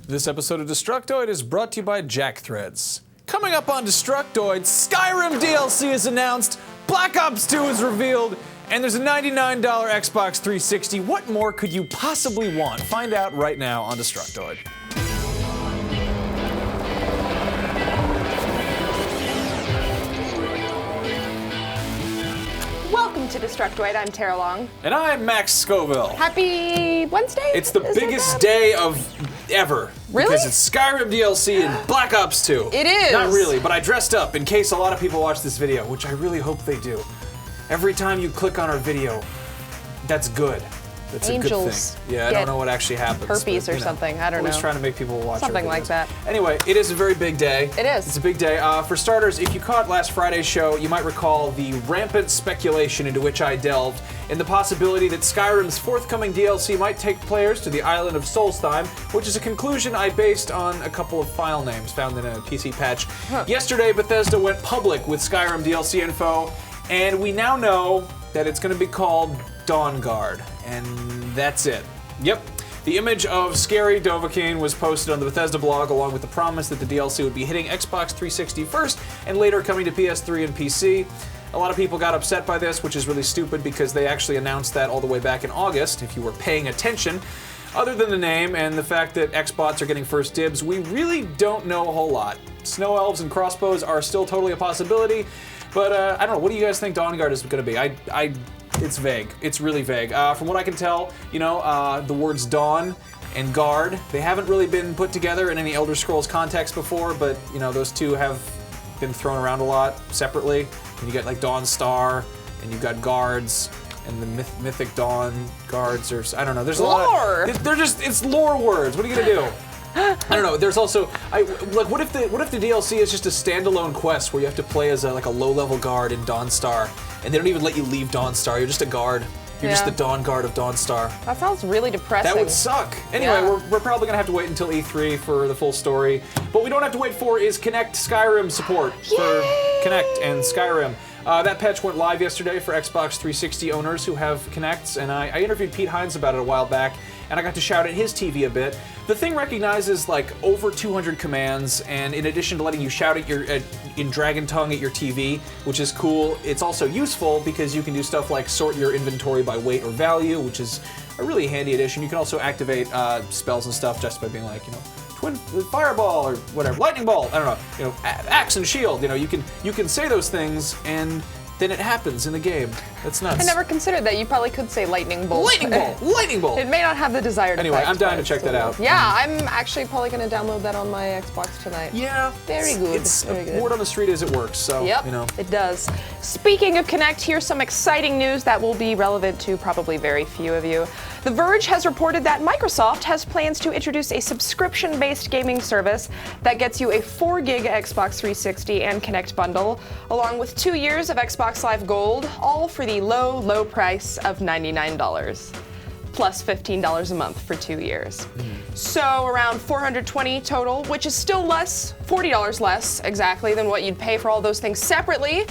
This episode of Destructoid is brought to you by Jackthreads. Coming up on Destructoid, Skyrim DLC is announced, Black Ops 2 is revealed, and there's a $99 Xbox 360. What more could you possibly want? Find out right now on Destructoid. Welcome to Destructoid. I'm Tara Long. And I'm Max Scoville. Happy Wednesday? It's the biggest day of ever. Really? Because it's Skyrim DLC and Black Ops 2. It is. Not really, but I dressed up in case a lot of people watch this video, which I really hope they do. Every time you click on our video, that's good. That's Angels a good thing. Yeah, I don't know what actually happens. Herpes but, or something. I don't always know. Trying to make people watch something our like videos. that. Anyway, it is a very big day. It is. It's a big day. For starters, if you caught last Friday's show, you might recall the rampant speculation into which I delved in the possibility that Skyrim's forthcoming DLC might take players to the island of Solstheim, which is a conclusion I based on a couple of file names found in a PC patch. Yesterday, Bethesda went public with Skyrim DLC info, and we now know that it's going to be called Dawnguard, and that's it. Yep. The image of scary Dovahkiin was posted on the Bethesda blog along with the promise that the DLC would be hitting Xbox 360 first and later coming to PS3 and PC. A lot of people got upset by this, which is really stupid because they actually announced that all the way back in August, if you were paying attention. Other than the name and the fact that Xbots are getting first dibs, we really don't know a whole lot. Snow elves and crossbows are still totally a possibility, but I don't know, what do you guys think Dawnguard is going to be? It's vague. It's really vague. From what I can tell, you know, the words Dawn and Guard, they haven't really been put together in any Elder Scrolls context before, but, you know, those two have been thrown around a lot separately. And you got, like, Dawn Star, and you've got Guards, and the Mythic Dawn Guards, or I don't know. There's a lot of... They're just... It's lore words. What are you going to do? I don't know. There's also, what if the DLC is just a standalone quest where you have to play as a low-level guard in Dawnstar, and they don't even let you leave Dawnstar. You're just a guard. You're just the Dawnguard of Dawnstar. That sounds really depressing. That would suck. Anyway, we're probably gonna have to wait until E3 for the full story. But what we don't have to wait for is Kinect Skyrim support for Kinect and Skyrim. That patch went live yesterday for Xbox 360 owners who have Kinects, and I interviewed Pete Hines about it a while back, and I got to shout at his TV a bit. The thing recognizes like over 200 commands, and in addition to letting you shout at in Dragon Tongue at your TV, which is cool, it's also useful because you can do stuff like sort your inventory by weight or value, which is a really handy addition. You can also activate spells and stuff just by being like, you know, twin fireball or whatever, lightning bolt. I don't know, you know, axe and shield. You know, you can say those things and then it happens in the game. That's nuts. I never considered that. You probably could say lightning bolt. Lightning bolt! Lightning bolt! It may not have the desired Anyway, effect. I'm dying to check that out. Yeah, I'm actually probably going to download that on my Xbox tonight. Yeah. Very good. It's very good. word on the street is it works, so, Yep, you know. it does. Speaking of Kinect, here's some exciting news that will be relevant to probably very few of you. The Verge has reported that Microsoft has plans to introduce a subscription-based gaming service that gets you a 4-gig Xbox 360 and Kinect bundle, along with 2 years of Xbox Live Gold, all for the low, low price of $99, plus $15 a month for 2 years. So around $420 total, which is still less, $40 less exactly than what you'd pay for all those things separately,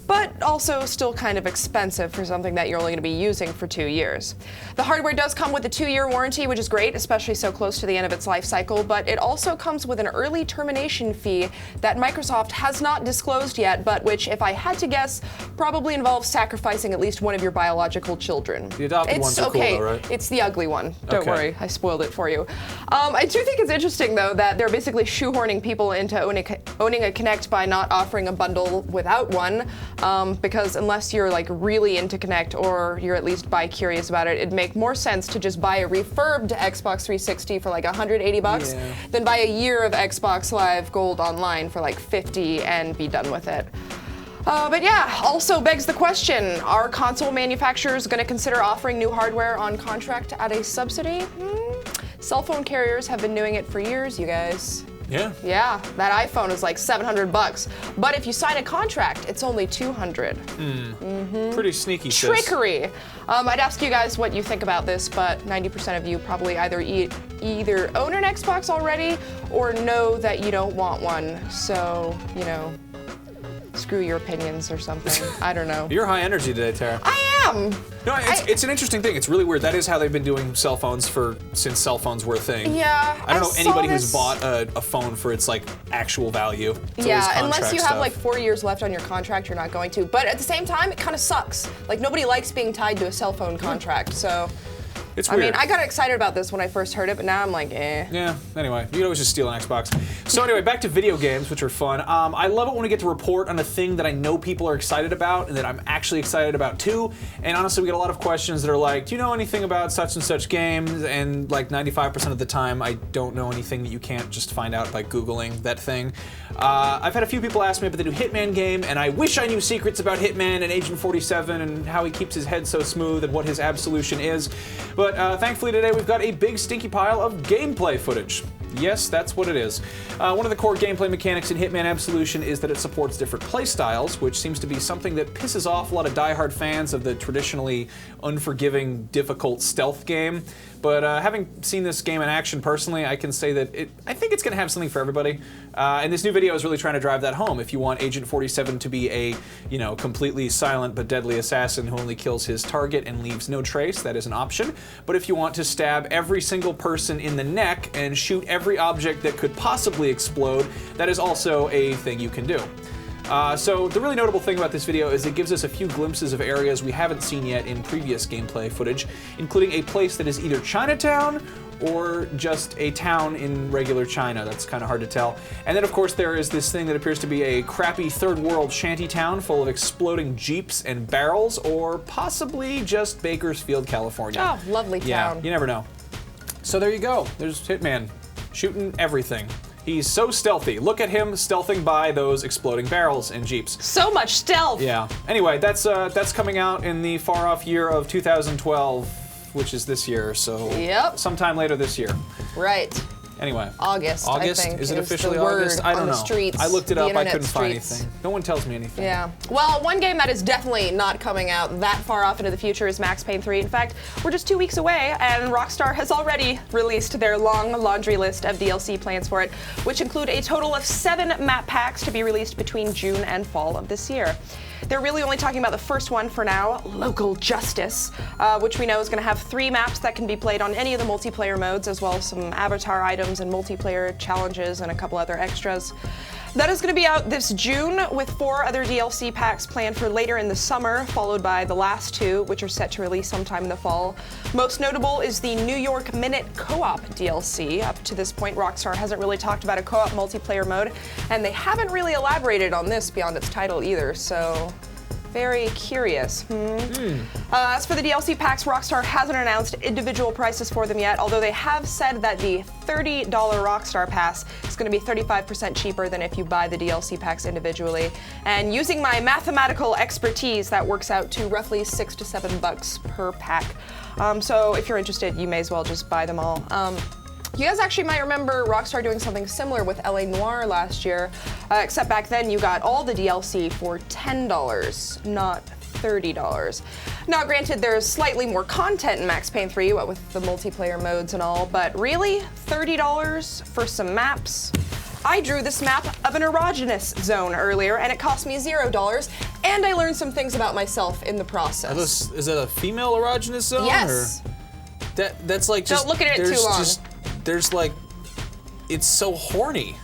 but also still kind of expensive for something that you're only going to be using for 2 years. The hardware does come with a 2-year warranty, which is great, especially so close to the end of its life cycle, but it also comes with an early termination fee that Microsoft has not disclosed yet, but which, if I had to guess, probably involves sacrificing at least one of your biological children. The adopted ones are cool though, right? It's the ugly one. Don't worry, I spoiled it for you. I do think it's interesting, though, that they're basically shoehorning people into owning a Kinect by not offering a bundle without one. Because unless you're like really into Kinect or you're at least bi-curious about it, it'd make more sense to just buy a refurbed Xbox 360 for like $180 than buy a year of Xbox Live Gold online for like $50 and be done with it. But yeah, also begs the question, are console manufacturers going to consider offering new hardware on contract at a subsidy? Cell phone carriers have been doing it for years, you guys. Yeah. Yeah, that iPhone is like $700, but if you sign a contract, it's only $200. Pretty sneaky, sis. Trickery. I'd ask you guys what you think about this, but 90% of you probably either own an Xbox already or know that you don't want one. So, you know, screw your opinions or something. I don't know. You're high energy today, Tara. I Damn! No, it's an interesting thing. It's really weird. That is how they've been doing cell phones since cell phones were a thing. Yeah, I don't know anybody who's bought a phone for its like actual value. It's yeah, unless you have stuff. like 4 years left on your contract, you're not going to. But at the same time, it kind of sucks. Like nobody likes being tied to a cell phone contract, so. It's weird. I mean, I got excited about this when I first heard it, but now I'm like, eh. Yeah, anyway, you can always just steal an Xbox. So anyway, back to video games, which are fun. I love it when we get to report on a thing that I know people are excited about and that I'm actually excited about too. And honestly, we get a lot of questions that are like, do you know anything about such and such games? And like 95% of the time, I don't know anything that you can't just find out by Googling that thing. I've had a few people ask me about the new Hitman game, and I wish I knew secrets about Hitman and Agent 47 and how he keeps his head so smooth and what his absolution is. But thankfully today we've got a big stinky pile of gameplay footage. Yes, that's what it is. One of the core gameplay mechanics in Hitman Absolution is that it supports different playstyles, which seems to be something that pisses off a lot of diehard fans of the traditionally unforgiving, difficult stealth game. But having seen this game in action personally, I can say that I think it's going to have something for everybody. And this new video is really trying to drive that home. If you want Agent 47 to be a, completely silent but deadly assassin who only kills his target and leaves no trace, that is an option. But if you want to stab every single person in the neck and shoot every object that could possibly explode, that is also a thing you can do. So the really notable thing about this video is it gives us a few glimpses of areas we haven't seen yet in previous gameplay footage, including a place that is either Chinatown or just a town in regular China. That's kind of hard to tell. And then of course there is this thing that appears to be a crappy third world shanty town full of exploding jeeps and barrels, or possibly just Bakersfield, California. Oh, lovely town. Yeah, you never know. So there you go. There's Hitman shooting everything. He's so stealthy. Look at him stealthing by those exploding barrels and jeeps. So much stealth. Yeah. Anyway, that's coming out in the far-off year of 2012, which is this year. So sometime later this year. Right. Anyway. August, I think, Is it is officially the word August? I don't on the know. streets, I looked it up. I couldn't find streets. anything. No one tells me anything. Yeah. Well, one game that is definitely not coming out that far off into the future is Max Payne 3. In fact, we're just 2 weeks away, and Rockstar has already released their long laundry list of DLC plans for it, which include a total of 7 map packs to be released between June and fall of this year. They're really only talking about the first one for now, Local Justice, which we know is going to have 3 maps that can be played on any of the multiplayer modes, as well as some avatar items and multiplayer challenges and a couple other extras. That is going to be out this June, with 4 other DLC packs planned for later in the summer, followed by the last 2, which are set to release sometime in the fall. Most notable is the New York Minute Co-op DLC. Up to this point, Rockstar hasn't really talked about a co-op multiplayer mode, and they haven't really elaborated on this beyond its title either, so very curious. As for the DLC packs, Rockstar hasn't announced individual prices for them yet, although they have said that the $30 Rockstar Pass is going to be 35% cheaper than if you buy the DLC packs individually. And using my mathematical expertise, that works out to roughly $6 to $7 per pack. So if you're interested, you may as well just buy them all. You guys actually might remember Rockstar doing something similar with LA Noire last year, except back then you got all the DLC for $10, not $30. Now granted, there's slightly more content in Max Payne 3, what with the multiplayer modes and all, but really, $30 for some maps? I drew this map of an erogenous zone earlier, and it cost me $0, and I learned some things about myself in the process. Is that a female erogenous zone? Yes. Or that's like just... Don't look at it too long. There's like... It's so horny.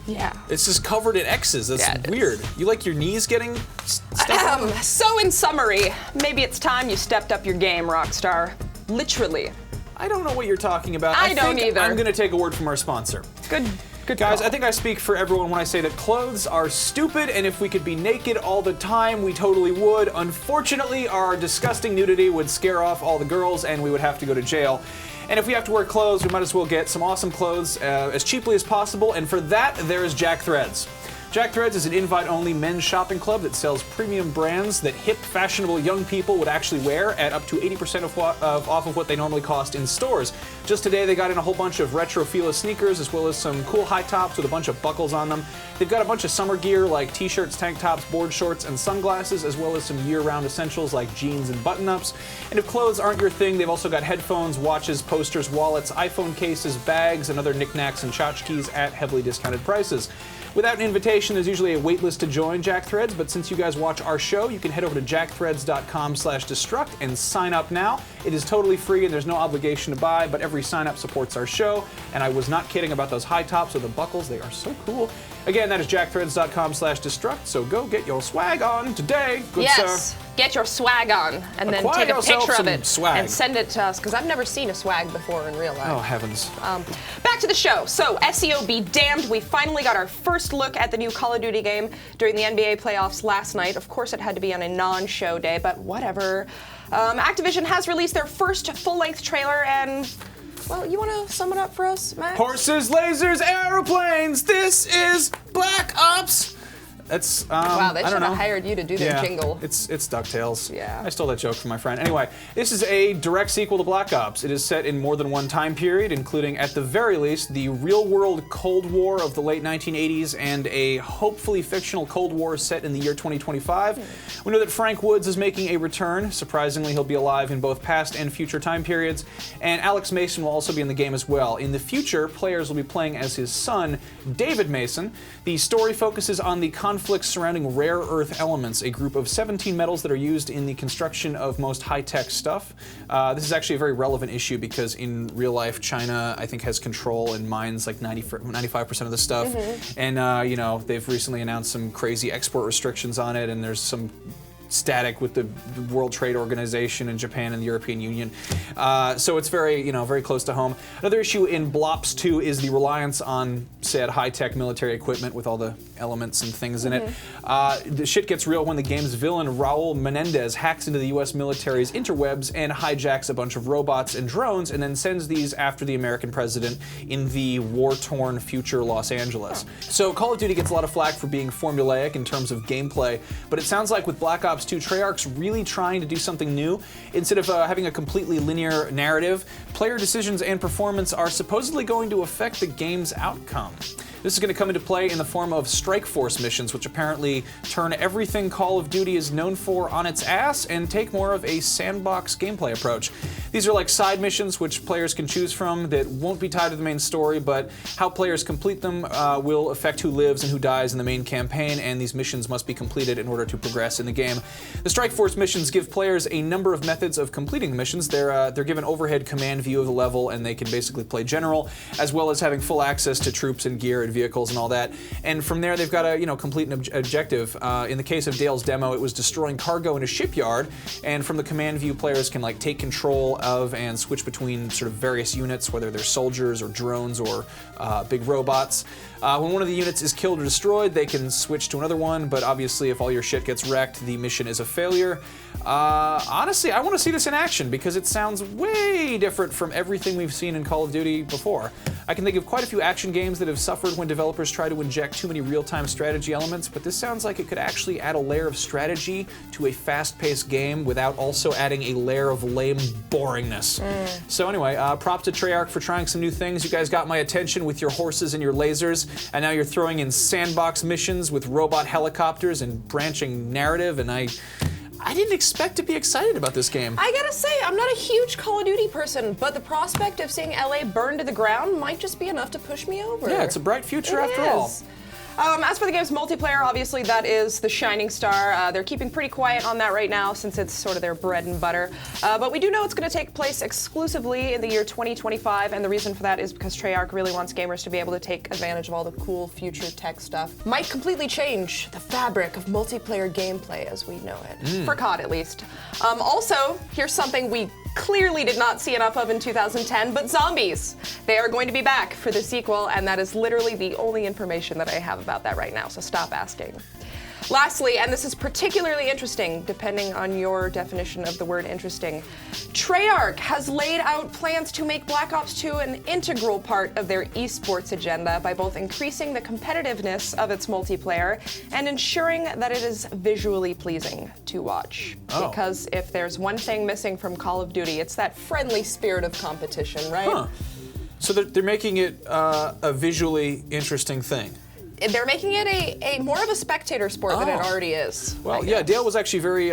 Yeah. It's just covered in X's. That's weird. You like your knees getting stuck on? So in summary, maybe it's time you stepped up your game, Rockstar. Literally. I don't know what you're talking about. I don't either. I'm going to take a word from our sponsor. Good Guys, call. I think I speak for everyone when I say that clothes are stupid, and if we could be naked all the time, we totally would. Unfortunately, our disgusting nudity would scare off all the girls, and we would have to go to jail. And if we have to wear clothes, we might as well get some awesome clothes as cheaply as possible, and for that, there is Jack Threads. Jack Threads is an invite-only men's shopping club that sells premium brands that hip, fashionable young people would actually wear at up to 80% off of what they normally cost in stores. Just today, they got in a whole bunch of retro Fila sneakers, as well as some cool high tops with a bunch of buckles on them. They've got a bunch of summer gear like t-shirts, tank tops, board shorts, and sunglasses, as well as some year-round essentials like jeans and button-ups. And if clothes aren't your thing, they've also got headphones, watches, posters, wallets, iPhone cases, bags, and other knickknacks and tchotchkes at heavily discounted prices. Without an invitation, there's usually a wait list to join Jack Threads, but since you guys watch our show, you can head over to jackthreads.com/destruct and sign up now. It is totally free and there's no obligation to buy, but every sign up supports our show. And I was not kidding about those high tops or the buckles. They are so cool. Again, that is jackthreads.com/destruct. So go get your swag on today, good sir. Get your swag on, and then take a picture of it swag. and send it to us, because I've never seen a swag before in real life. Oh, heavens. Back to the show. So, SEO be damned, we finally got our first look at the new Call of Duty game during the NBA playoffs last night. Of course, it had to be on a non-show day, but whatever. Activision has released their first full-length trailer, and, well, you want to sum it up for us, Max? Horses, lasers, aeroplanes, this is Black Ops! That's, wow, they should have hired you to do their jingle. It's DuckTales. Yeah. I stole that joke from my friend. Anyway, this is a direct sequel to Black Ops. It is set in more than one time period, including, at the very least, the real-world Cold War of the late 1980s and a hopefully fictional Cold War set in the year 2025. We know that Frank Woods is making a return. Surprisingly, he'll be alive in both past and future time periods. And Alex Mason will also be in the game as well. In the future, players will be playing as his son, David Mason. The story focuses on the conflicts surrounding rare earth elements, a group of 17 metals that are used in the construction of most high-tech stuff. This is actually a very relevant issue because in real life, China, I think, has control and mines like 95% of the stuff. And, you know, they've recently announced some crazy export restrictions on it, and there's some static with the World Trade Organization and Japan and the European Union. So it's very, you know, very close to home. Another issue in Blops 2 is the reliance on said high-tech military equipment with all the elements and things in it. The shit gets real when the game's villain, Raul Menendez, hacks into the US military's interwebs and hijacks a bunch of robots and drones and then sends these after the American president in the war-torn future Los Angeles. So Call of Duty gets a lot of flack for being formulaic in terms of gameplay, but it sounds like with Black Ops 2, Treyarch's really trying to do something new. Instead of having a completely linear narrative, player decisions and performance are supposedly going to affect the game's outcome. This is going to come into play in the form of Strike Force missions, which apparently turn everything Call of Duty is known for on its ass and take more of a sandbox gameplay approach. These are like side missions which players can choose from that won't be tied to the main story, but how players complete them will affect who lives and who dies in the main campaign, and these missions must be completed in order to progress in the game. The Strike Force missions give players a number of methods of completing the missions. They're given overhead command view of the level, and they can basically play general, as well as having full access to troops and gear and vehicles and all that. And from there, they've got to, you know, complete an objective. In the case of Dale's demo, it was destroying cargo in a shipyard, and from the command view, players can like take control of and switch between sort of various units, whether they're soldiers or drones or big robots. When one of the units is killed or destroyed, they can switch to another one, but obviously if all your shit gets wrecked, the mission is a failure. Honestly, I want to see this in action because it sounds way different from everything we've seen in Call of Duty before. I can think of quite a few action games that have suffered when developers try to inject too many real-time strategy elements, but this sounds like it could actually add a layer of strategy to a fast-paced game without also adding a layer of lame boringness. So anyway, props to Treyarch for trying some new things. You guys got my attention with your horses and your lasers, and now you're throwing in sandbox missions with robot helicopters and branching narrative, and I didn't expect to be excited about this game. I gotta say, I'm not a huge Call of Duty person, but the prospect of seeing LA burn to the ground might just be enough to push me over. Yeah, it's a bright future after all. As for the game's multiplayer, obviously that is the shining star. They're keeping pretty quiet on that right now since it's sort of their bread and butter. But we do know it's going to take place exclusively in the year 2025, and the reason for that is because Treyarch really wants gamers to be able to take advantage of all the cool future tech stuff. Might completely change the fabric of multiplayer gameplay as we know it, for COD at least. Also, here's something we clearly did not see enough of in 2010, but zombies. They are going to be back for the sequel, and that is literally the only information that I have about that right now, so stop asking. Lastly, and this is particularly interesting, depending on your definition of the word interesting, Treyarch has laid out plans to make Black Ops 2 an integral part of their esports agenda by both increasing the competitiveness of its multiplayer and ensuring that it is visually pleasing to watch. Because if there's one thing missing from Call of Duty, it's that friendly spirit of competition, right? So they're making it a visually interesting thing. they're making it a more of a spectator sport than it already is. Well, yeah, Dale was actually very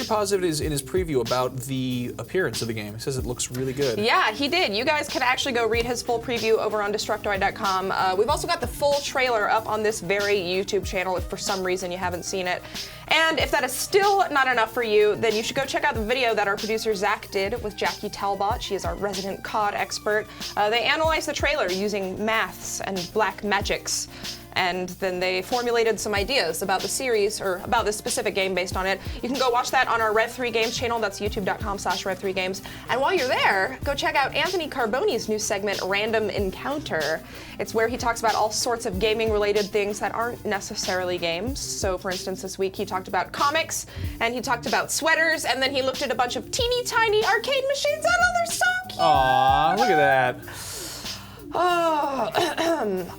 positive in his preview about the appearance of the game. He says it looks really good. Yeah, he did. You guys can actually go read his full preview over on Destructoid.com. We've also got the full trailer up on this very YouTube channel if for some reason you haven't seen it. And if that is still not enough for you, then you should go check out the video that our producer Zach did with Jackie Talbot. She is our resident COD expert. They analyzed the trailer using maths and black magics. And then they formulated some ideas about the series, or about this specific game based on it. You can go watch that on our Rev3 Games channel. That's youtube.com/Rev3Games. And while you're there, go check out Anthony Carboni's new segment, Random Encounter. It's where he talks about all sorts of gaming-related things that aren't necessarily games. So, for instance, this week he talked about comics, and he talked about sweaters, and then he looked at a bunch of teeny tiny arcade machines. Oh, they're so cute! Aw, look at that.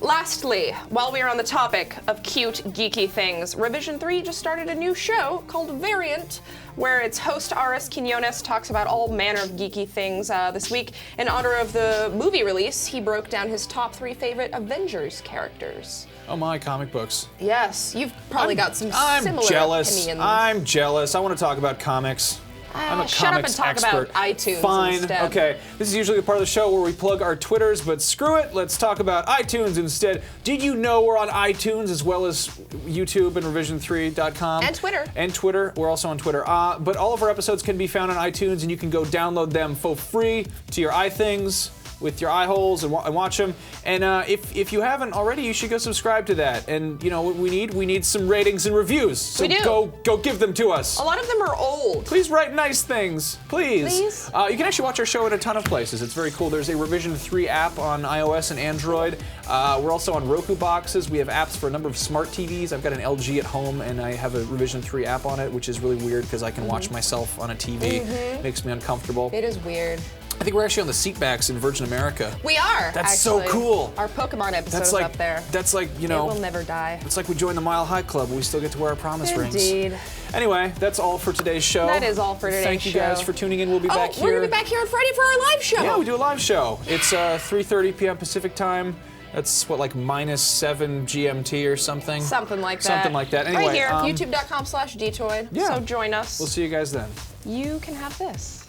Lastly, while we are on the topic of cute, geeky things, Revision 3 just started a new show called Variant, where its host Aris Quinones talks about all manner of geeky things. This week, in honor of the movie release, he broke down his top 3 favorite Avengers characters. Oh my, comic books. Yes, you've probably got some similar opinions. I'm jealous. I want to talk about comics. I'm a shut up and talk expert. about iTunes Fine. instead. Okay. This is usually the part of the show where we plug our Twitters, but screw it. Let's talk about iTunes instead. Did you know we're on iTunes as well as YouTube and revision3.com? And Twitter. And Twitter. We're also on Twitter. But all of our episodes can be found on iTunes, and you can go download them for free to your iThings with your eye holes and watch them. And if you haven't already, you should go subscribe to that. And you know what we need? We need some ratings and reviews. So we do. Go give them to us. A lot of them are old. Please write nice things, please. Please. You can actually watch our show in a ton of places. It's very cool. There's a Revision 3 app on iOS and Android. We're also on Roku boxes. We have apps for a number of smart TVs. I've got an LG at home, and I have a Revision 3 app on it, which is really weird because I can watch myself on a TV. Makes me uncomfortable. It is weird. I think we're actually on the seatbacks in Virgin America. We are. That's so cool. Our Pokemon episode is up there. That's like, you know. It will never die. It's like we joined the Mile High Club. We still get to wear our promise rings. Indeed. Anyway, that's all for today's show. That is all for today's show. Thank you guys for tuning in. We'll be back here. We're going to be back here on Friday for our live show. Yeah, we do a live show. It's 3:30 p.m. Pacific time. That's what, like -7 GMT or something? Something like that. Something like that. Anyway, right here, youtube.com/DTOID. Yeah. So join us. We'll see you guys then. You can have this.